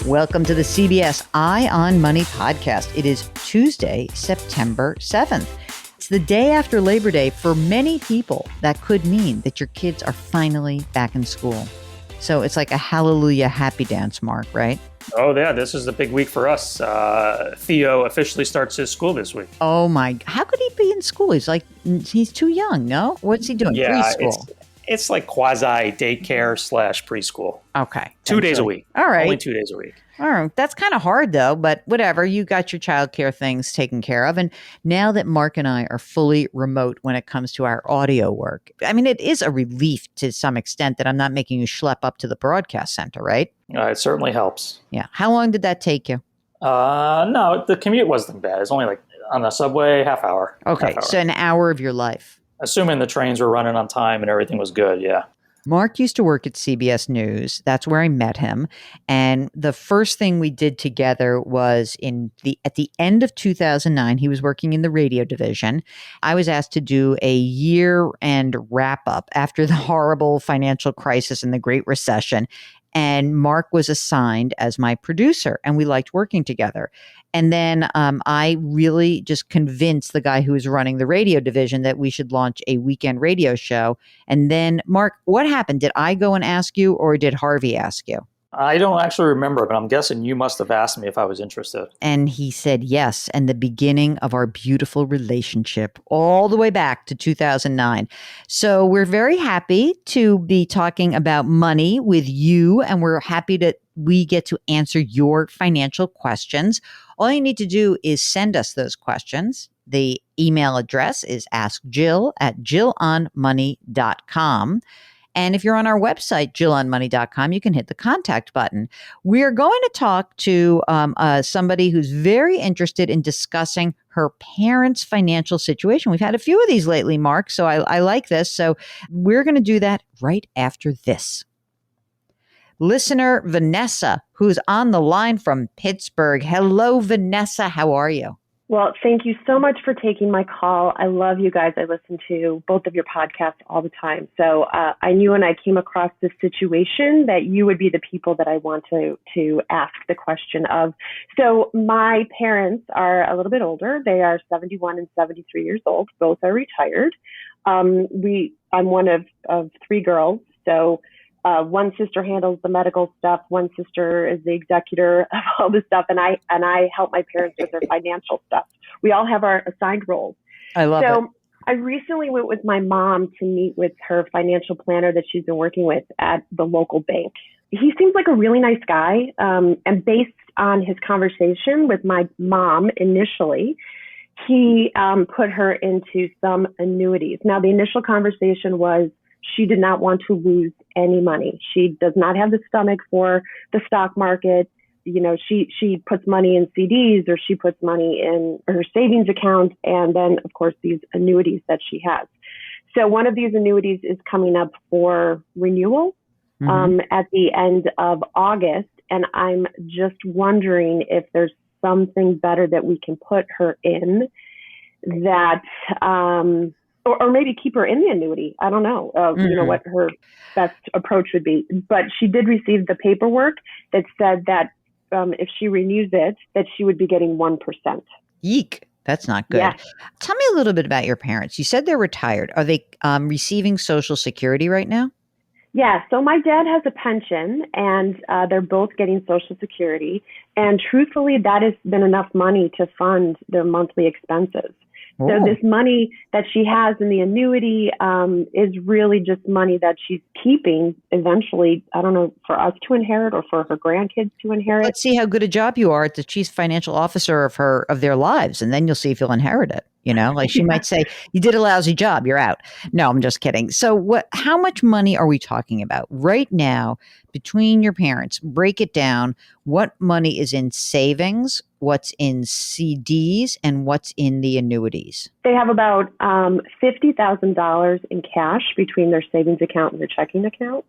Welcome to the CBS Eye on Money podcast. It is Tuesday, September 7th. It's the day after Labor Day. For many people, that could mean that your kids are finally back in school. So it's like a hallelujah happy dance, Mark, right? Oh, yeah. This is the big week for us. Theo officially starts his school this week. Oh, my. How could he be in school? He's too young, no? What's he doing? Yeah, Preschool. It's like quasi daycare / preschool. Okay. 2 days a week. All right. Only 2 days a week. All right. That's kind of hard, though, but whatever. You got your childcare things taken care of. And now that Mark and I are fully remote when it comes to our audio work, I mean, it is a relief to some extent that I'm not making you schlep up to the broadcast center, right? It certainly helps. Yeah. How long did that take you? No, the commute wasn't bad. It's only like on the subway, half hour. Okay. So an hour of your life. Assuming the trains were running on time and everything was good, yeah. Mark used to work at CBS News. That's where I met him. And the first thing we did together was at the end of 2009, he was working in the radio division. I was asked to do a year-end wrap-up after the horrible financial crisis and the Great Recession. And Mark was assigned as my producer, and we liked working together. And then I really just convinced the guy who was running the radio division that we should launch a weekend radio show. And then, Mark, what happened? Did I go and ask you, or did Harvey ask you? I don't actually remember, but I'm guessing you must have asked me if I was interested. And he said yes, and the beginning of our beautiful relationship all the way back to 2009. So we're very happy to be talking about money with you, and we're happy that we get to answer your financial questions. All you need to do is send us those questions. The email address is askjill@jillonmoney.com. And if you're on our website, jillonmoney.com, you can hit the contact button. We're going to talk to somebody who's very interested in discussing her parents' financial situation. We've had a few of these lately, Mark, so I like this. So we're going to do that right after this. Listener Vanessa, who's on the line from Pittsburgh. Hello, Vanessa. How are you? Well, thank you so much for taking my call. I love you guys. I listen to both of your podcasts all the time. So I knew when I came across this situation that you would be the people that I want to ask the question of. So my parents are a little bit older. They are 71 and 73 years old. Both are retired. I'm one of three girls. So one sister handles the medical stuff. One sister is the executor of all this stuff. And I help my parents with their financial stuff. We all have our assigned roles. I love it. So I recently went with my mom to meet with her financial planner that she's been working with at the local bank. He seems like a really nice guy. And based on his conversation with my mom initially, he put her into some annuities. Now, the initial conversation was, she did not want to lose any money. She does not have the stomach for the stock market. You know, she puts money in CDs, or she puts money in her savings account, and then, of course, these annuities that she has. So one of these annuities is coming up for renewal at the end of August, and I'm just wondering if there's something better that we can put her in that or maybe keep her in the annuity. I don't know, you know, what her best approach would be. But she did receive the paperwork that said that if she renews it, that she would be getting 1%. Yeek. That's not good. Yeah. Tell me a little bit about your parents. You said they're retired. Are they receiving Social Security right now? Yeah. So my dad has a pension, and they're both getting Social Security. And truthfully, that has been enough money to fund their monthly expenses. So this money that she has in the annuity is really just money that she's keeping eventually, I don't know, for us to inherit or for her grandkids to inherit. Let's see how good a job you are at the chief financial officer of their lives, and then you'll see if you'll inherit it. You know, like she might say, you did a lousy job, you're out. No, I'm just kidding. So how much money are we talking about right now between your parents? Break it down. What money is in savings, what's in CDs, and what's in the annuities? They have about $50,000 in cash between their savings account and their checking account.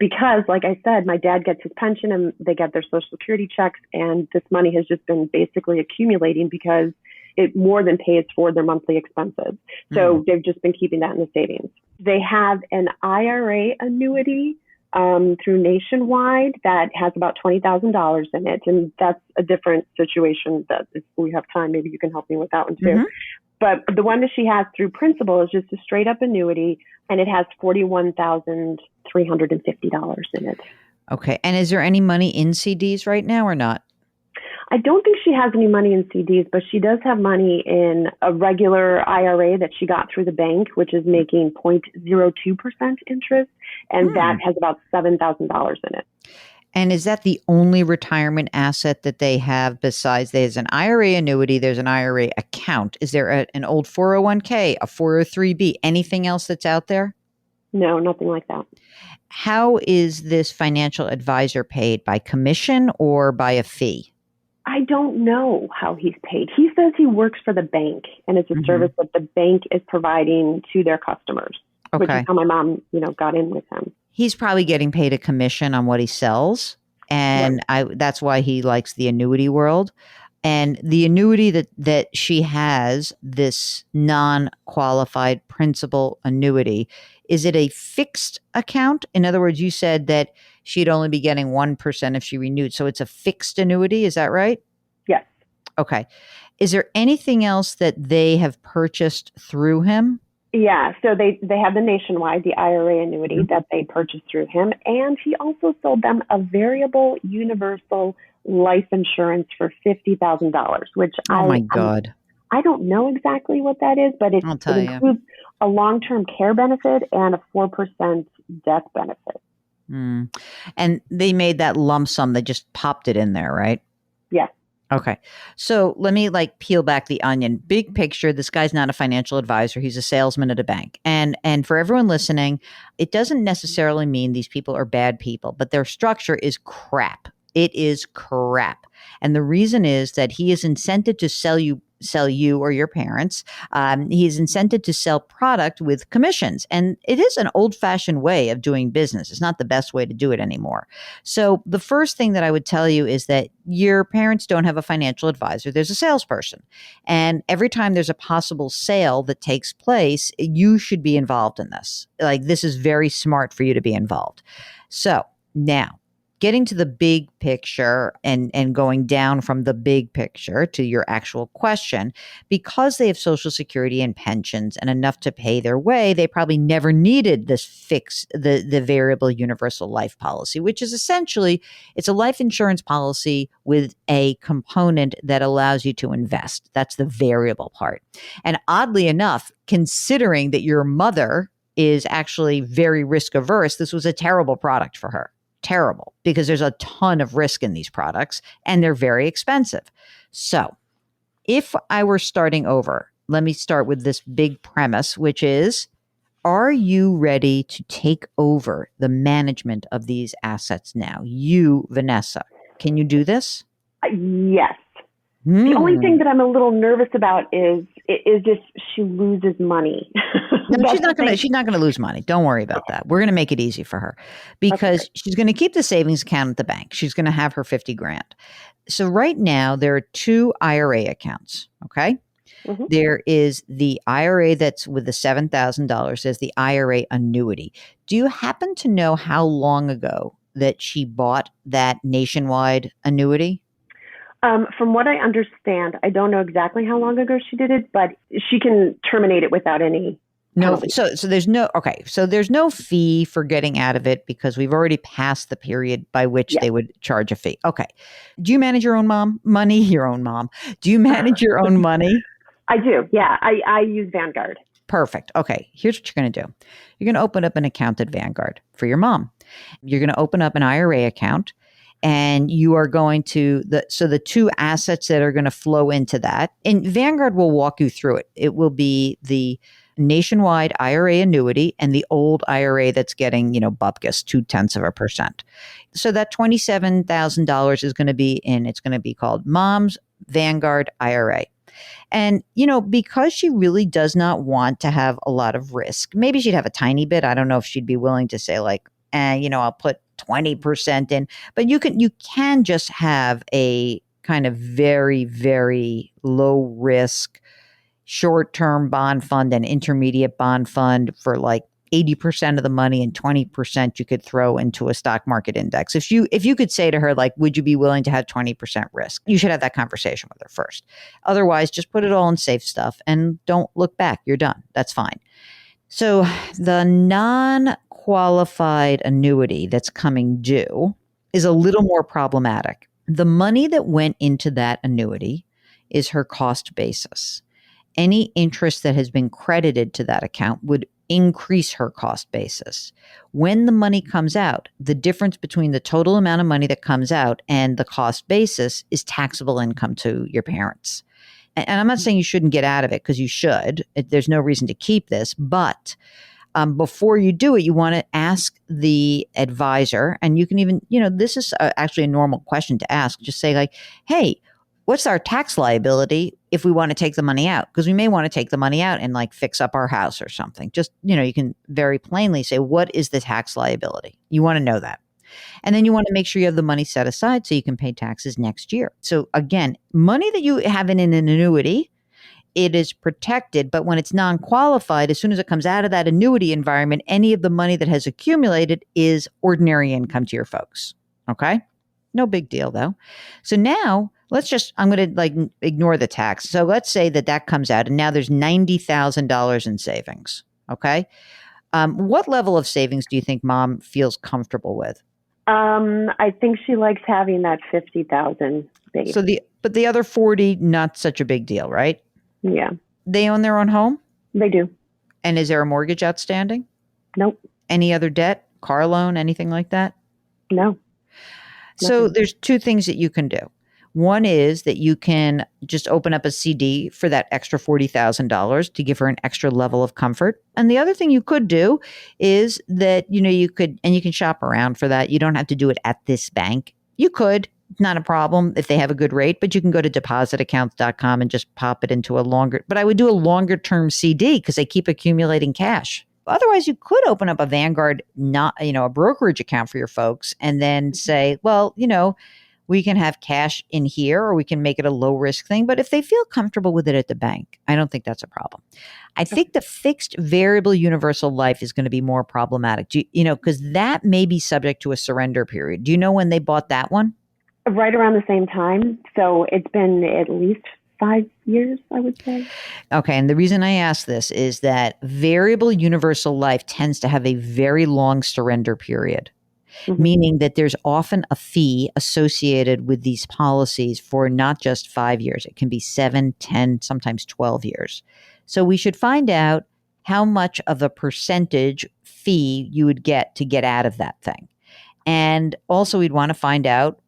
Because, like I said, my dad gets his pension and they get their Social Security checks, and this money has just been basically accumulating because it more than pays for their monthly expenses. So they've just been keeping that in the savings. They have an IRA annuity through Nationwide that has about $20,000 in it. And that's a different situation that if we have time, maybe you can help me with that one too. Mm-hmm. But the one that she has through Principal is just a straight up annuity, and it has $41,350 in it. Okay. And is there any money in CDs right now or not? I don't think she has any money in CDs, but she does have money in a regular IRA that she got through the bank, which is making 0.02% interest, and that has about $7,000 in it. And is that the only retirement asset that they have besides there's an IRA annuity, there's an IRA account? Is there an old 401k, a 403b, anything else that's out there? No, nothing like that. How is this financial advisor paid? By commission or by a fee? I don't know how he's paid. He says he works for the bank, and it's a service that the bank is providing to their customers, which is how my mom, got in with him. He's probably getting paid a commission on what he sells. And that's why he likes the annuity world. And the annuity that she has, this non-qualified principal annuity, is it a fixed account? In other words, you said that she'd only be getting 1% if she renewed. So it's a fixed annuity. Is that right? Yes. Okay. Is there anything else that they have purchased through him? Yeah, so they have the Nationwide, the IRA annuity that they purchased through him, and he also sold them a variable universal life insurance for $50,000, which my God. I don't know exactly what that is, but it includes a long-term care benefit and a 4% death benefit. And they made that lump sum, they just popped it in there, right? Yes. Okay. So let me peel back the onion. Big picture, this guy's not a financial advisor. He's a salesman at a bank. And for everyone listening, it doesn't necessarily mean these people are bad people, but their structure is crap. It is crap. And the reason is that he is incented to sell you or your parents. He is incented to sell product with commissions. And it is an old-fashioned way of doing business. It's not the best way to do it anymore. So the first thing that I would tell you is that your parents don't have a financial advisor. There's a salesperson. And every time there's a possible sale that takes place, you should be involved in this. This is very smart for you to be involved. So now, getting to the big picture and going down from the big picture to your actual question, because they have Social Security and pensions and enough to pay their way, they probably never needed this the variable universal life policy, which is essentially, it's a life insurance policy with a component that allows you to invest. That's the variable part. And oddly enough, considering that your mother is actually very risk averse, this was a terrible product for her. Terrible, because there's a ton of risk in these products and they're very expensive. So if I were starting over, let me start with this big premise, which is, are you ready to take over the management of these assets now? You, Vanessa, can you do this? Yes. The only thing that I'm a little nervous about is if she loses money. No, she's not going to lose money. Don't worry about that. We're going to make it easy for her because she's going to keep the savings account at the bank. She's going to have her $50,000. So right now there are 2 IRA accounts. Okay. Mm-hmm. There is the IRA that's with the $7,000. There's the IRA annuity. Do you happen to know how long ago that she bought that Nationwide annuity? From what I understand, I don't know exactly how long ago she did it, but she can terminate it without any penalty. So there's no fee for getting out of it because we've already passed the period by which they would charge a fee. Okay. Do you manage your own money? Your own mom. Do you manage your own money? I do. Yeah. I use Vanguard. Perfect. Okay. Here's what you're going to do. You're going to open up an account at Vanguard for your mom. You're going to open up an IRA account. And you are going to, the 2 assets that are going to flow into that, and Vanguard will walk you through it. It will be the Nationwide IRA annuity and the old IRA that's getting, bupkis, 0.2%. So that $27,000 is going to be it's going to be called Mom's Vanguard IRA. And, because she really does not want to have a lot of risk, maybe she'd have a tiny bit. I don't know if she'd be willing to say I'll put 20% in, but you can just have a kind of very, very low risk short-term bond fund and intermediate bond fund for 80% of the money and 20% you could throw into a stock market index. If you could say to her, like, would you be willing to have 20% risk? You should have that conversation with her first. Otherwise, just put it all in safe stuff and don't look back. You're done. That's fine. So the non-qualified annuity that's coming due is a little more problematic. The money that went into that annuity is her cost basis. Any interest that has been credited to that account would increase her cost basis. When the money comes out, the difference between the total amount of money that comes out and the cost basis is taxable income to your parents. And I'm not saying you shouldn't get out of it, because you should. There's no reason to keep this. But before you do it, you want to ask the advisor, and you can even, this is actually a normal question to ask. Just say like, hey, what's our tax liability if we want to take the money out? Because we may want to take the money out and like fix up our house or something. Just, you can very plainly say, what is the tax liability? You want to know that. And then you want to make sure you have the money set aside so you can pay taxes next year. So again, money that you have in an annuity, it is protected, but when it's non-qualified, as soon as it comes out of that annuity environment, any of the money that has accumulated is ordinary income to your folks. Okay? No big deal though. So now I'm going to ignore the tax. So let's say that comes out and now there's $90,000 in savings. Okay. What level of savings do you think mom feels comfortable with? I think she likes having that 50,000 base. But the other 40, not such a big deal, right? Yeah. They own their own home? They do. And is there a mortgage outstanding? Nope. Any other debt, car loan, anything like that? No. So there's two things that you can do. One is that you can just open up a CD for that extra $40,000 to give her an extra level of comfort. And the other thing you could do is that, you can shop around for that. You don't have to do it at this bank. You could, not a problem if they have a good rate, but you can go to depositaccounts.com and just pop it into but I would do a longer term CD because they keep accumulating cash. Otherwise, you could open up a Vanguard, a brokerage account for your folks and then say, well, we can have cash in here or we can make it a low risk thing. But if they feel comfortable with it at the bank, I don't think that's a problem. I think the fixed variable universal life is going to be more problematic, because that may be subject to a surrender period. Do you know when they bought that one? Right around the same time. So it's been at least 5 years, I would say. Okay. And the reason I ask this is that variable universal life tends to have a very long surrender period. Mm-hmm. Meaning that there's often a fee associated with these policies for not just 5 years. It can be 7, 10, sometimes 12 years. So we should find out how much of a percentage fee you would get to get out of that thing. And also we'd want to find out,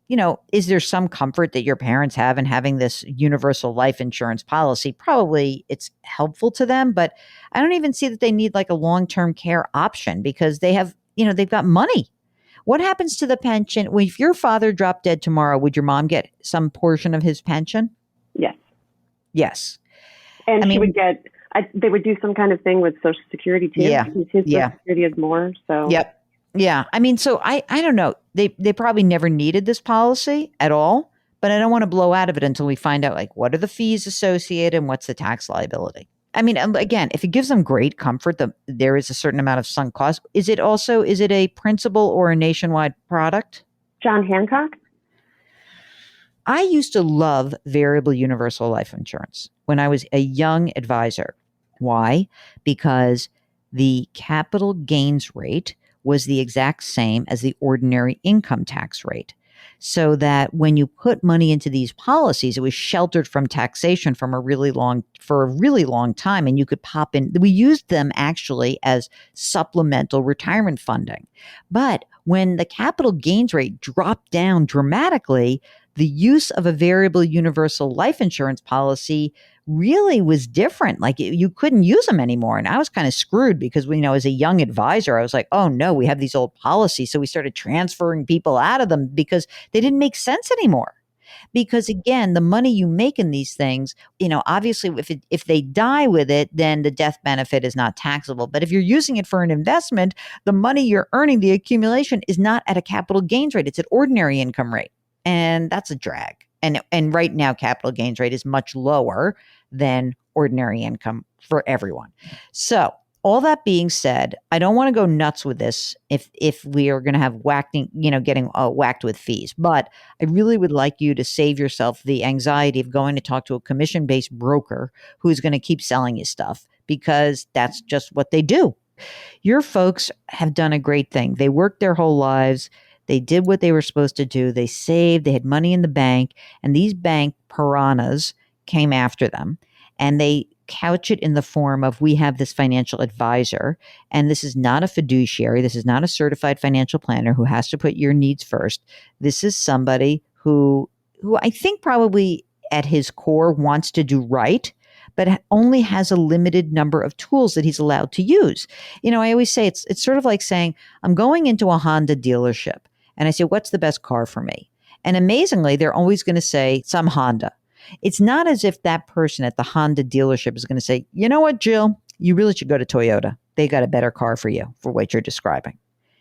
is there some comfort that your parents have in having this universal life insurance policy? Probably it's helpful to them, but I don't even see that they need like a long-term care option because they have, they've got money. What happens to the pension? Well, if your father dropped dead tomorrow, would your mom get some portion of his pension? Yes. Yes. And she would get, they would do some kind of thing with Social Security too. Yeah. His Social Security is more. So. Yep. Yeah. So I don't know. They probably never needed this policy at all, but I don't want to blow out of it until we find out like what are the fees associated and what's the tax liability. Again, if it gives them great comfort that there is a certain amount of sunk cost, is it a principal or a nationwide product? John Hancock? I used to love variable universal life insurance when I was a young advisor. Why? Because the capital gains rate was the exact same as the ordinary income tax rate. So that when you put money into these policies, it was sheltered from taxation for a really long time. And you could pop in, we used them actually as supplemental retirement funding. But when the capital gains rate dropped down dramatically, the use of a variable universal life insurance policy really was different. Like you couldn't use them anymore. And I was kind of screwed because, as a young advisor, I was like, oh no, we have these old policies. So we started transferring people out of them because they didn't make sense anymore. Because again, the money you make in these things, obviously if they die with it, then the death benefit is not taxable. But if you're using it for an investment, the money you're earning, the accumulation is not at a capital gains rate. It's at ordinary income rate. And that's a drag. And right now, capital gains rate is much lower than ordinary income for everyone. So All that being said, I don't want to go nuts with this if we are going to have getting whacked with fees. But I really would like you to save yourself the anxiety of going to talk to a commission-based broker who's going to keep selling you stuff, because that's just what they do. Your folks have done a great thing. They worked their whole lives. They did what they were supposed to do. They saved. They had money in the bank. And these bank piranhas came after them. And they couch it in the form of, we have this financial advisor, and this is not a fiduciary. This is not a certified financial planner who has to put your needs first. This is somebody who I think probably at his core wants to do right, but only has a limited number of tools that he's allowed to use. I always say it's sort of like saying, I'm going into a Honda dealership and I say, what's the best car for me? And amazingly, they're always going to say some Honda. It's not as if that person at the Honda dealership is going to say, you know what, Jill, you really should go to Toyota. They got a better car for you for what you're describing.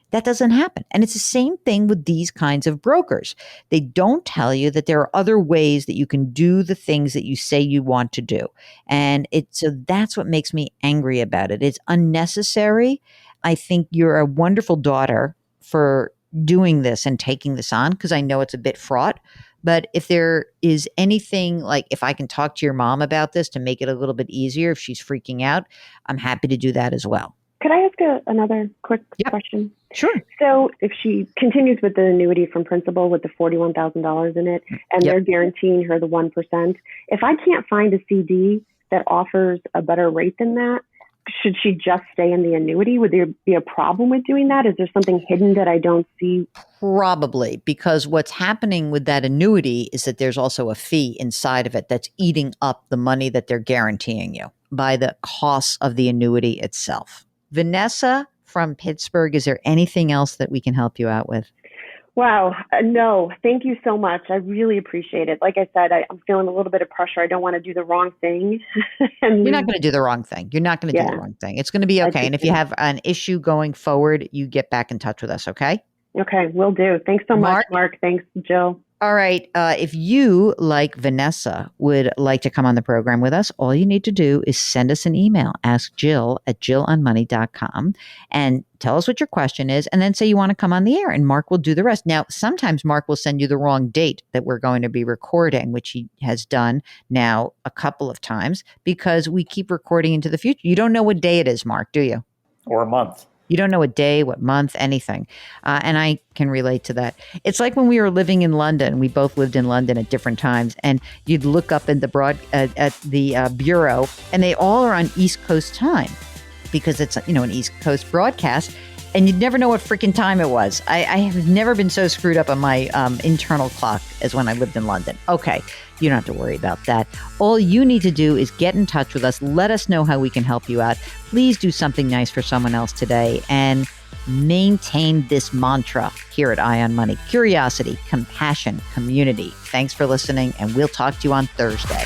That doesn't happen. And it's the same thing with these kinds of brokers. They don't tell you that there are other ways that you can do the things that you say you want to do. And so that's what makes me angry about it. It's unnecessary. I think you're a wonderful daughter for doing this and taking this on, because I know it's a bit fraught. But if there is anything, like if I can talk to your mom about this to make it a little bit easier if she's freaking out, I'm happy to do that as well. Could I ask another quick question? Sure. So if she continues with the annuity from Principal with the $41,000 in it, and they're guaranteeing her the 1%, if I can't find a CD that offers a better rate than that, should she just stay in the annuity? Would there be a problem with doing that? Is there something hidden that I don't see? Probably, because what's happening with that annuity is that there's also a fee inside of it that's eating up the money that they're guaranteeing you by the cost of the annuity itself. Vanessa from Pittsburgh, is there anything else that we can help you out with? Wow. No, thank you so much. I really appreciate it. Like I said, I'm feeling a little bit of pressure. I don't want to do the wrong thing. You're not going to do the wrong thing. You're not going to do the wrong thing. It's going to be okay. And if you have an issue going forward, you get back in touch with us, okay? Okay, will do. Thanks so much, Mark. Thanks, Jill. All right. If you, like Vanessa, would like to come on the program with us, all you need to do is send us an email. Ask Jill at jillonmoney.com and tell us what your question is, and then say you want to come on the air, and Mark will do the rest. Now, sometimes Mark will send you the wrong date that we're going to be recording, which he has done now a couple of times, because we keep recording into the future. You don't know what day it is, Mark, do you? Or a month. You don't know what day, what month, anything. And I can relate to that. It's like when we were living in London. We both lived in London at different times. And you'd look up at the bureau, and they all are on East Coast time, because it's, an East Coast broadcast. And you'd never know what freaking time it was. I have never been so screwed up on my internal clock as when I lived in London. Okay, you don't have to worry about that. All you need to do is get in touch with us. Let us know how we can help you out. Please do something nice for someone else today, and maintain this mantra here at Eye on Money: curiosity, compassion, community. Thanks for listening, and we'll talk to you on Thursday.